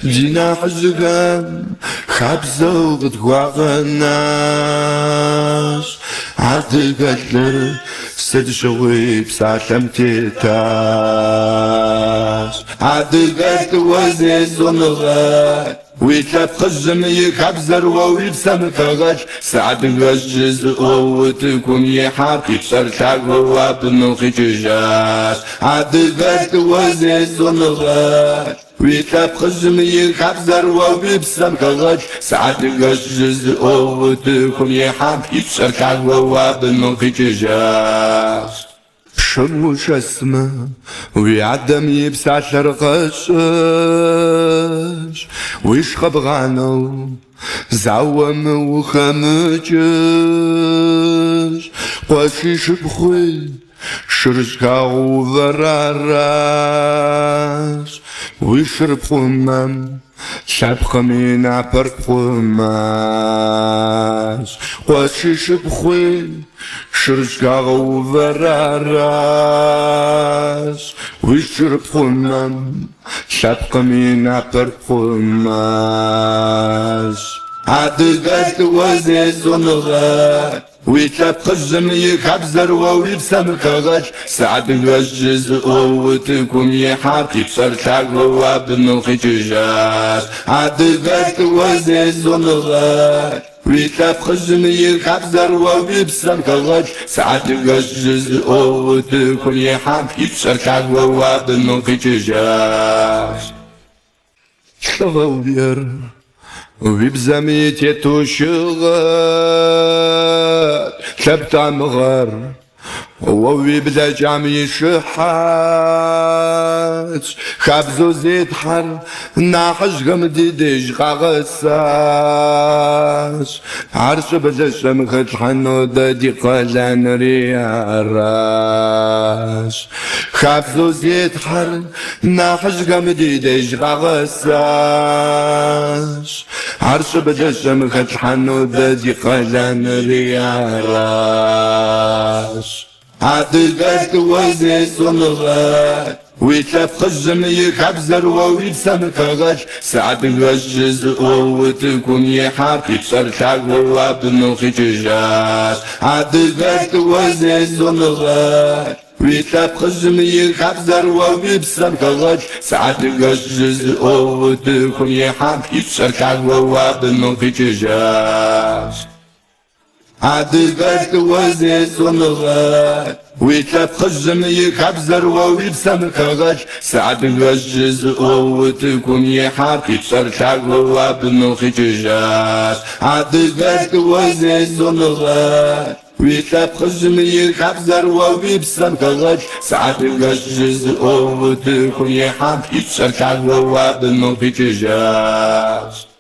جينا حزقان خبزة وغتغواغناش عاد قدر سد شوي بساعتم تيتاش عاد قد وزيز ونغات ويتلاب خزم يكبزر ويبسم كغش سعد غجز وتكون يحاب يبسر تاقو وابنوخي تجاش عاد قد وزيز ونغات ويتلاب خزم يكبزر ويبسم كغش سعد غجز وتكون يحاب يبسر تاقو وابنوخي تجاش شموش اسمه ويعدم يبسع شرقشش ويشخب غانو زعوم وخمجش قواشيش بخوي شرشكا وذراراش ويشرب خمام شبخ من عبر خماش قواشيش بخوي شرشكا وذراراش ويشرب خمام شبخ من عبر خماش عاد قد وزيز ونغات ويتلاب خزم يكبزر ويبسم كغش سعد الوجز وتكون يحاب يبصر تاقو وابنوخي تجاش عاد قد وزيز ونغات ويتلاب خزم يكبزر ويبسم كغش سعد الوجز وتكون يحاب يبصر تاقو وابنوخي تجاش شغوير وبزميت يتوشغل شبت مغر ويبدا جامي شحات خبزو زيت حر ناحش غمدي ديج غاغساس عرش بدا شمخت حنو دادي قلان رياراش خبزو زيت حر ناحش غمدي ديج غاغساس عرش بدا شمخت حنو دادي قلان رياراش عاد قد وزيز ونغات ويتلاب خزم يكبزر ويبسم كغش سعد الوجز وتكون يحاب يبصر تاقو وابنوخي تجاش عاد قد وزيز ونغات ويتلاب خزم يكبزر ويبسم كغش سعد الوجز وتكون يحاب يبصر تاقو وابنوخي تجاش عاد قد وزيز ونغات ويتلاب خزم يكبزر ويبسم كغش سعد الوجز وتكون يحاب يبصر تاقو وابنوخي تجاش عاد قد وزيز ونغات ويتلاب خزم يكبزر ويبسم كغش سعد الوجز وتكون يحاب يبصر تاقو وابنوخي تجاش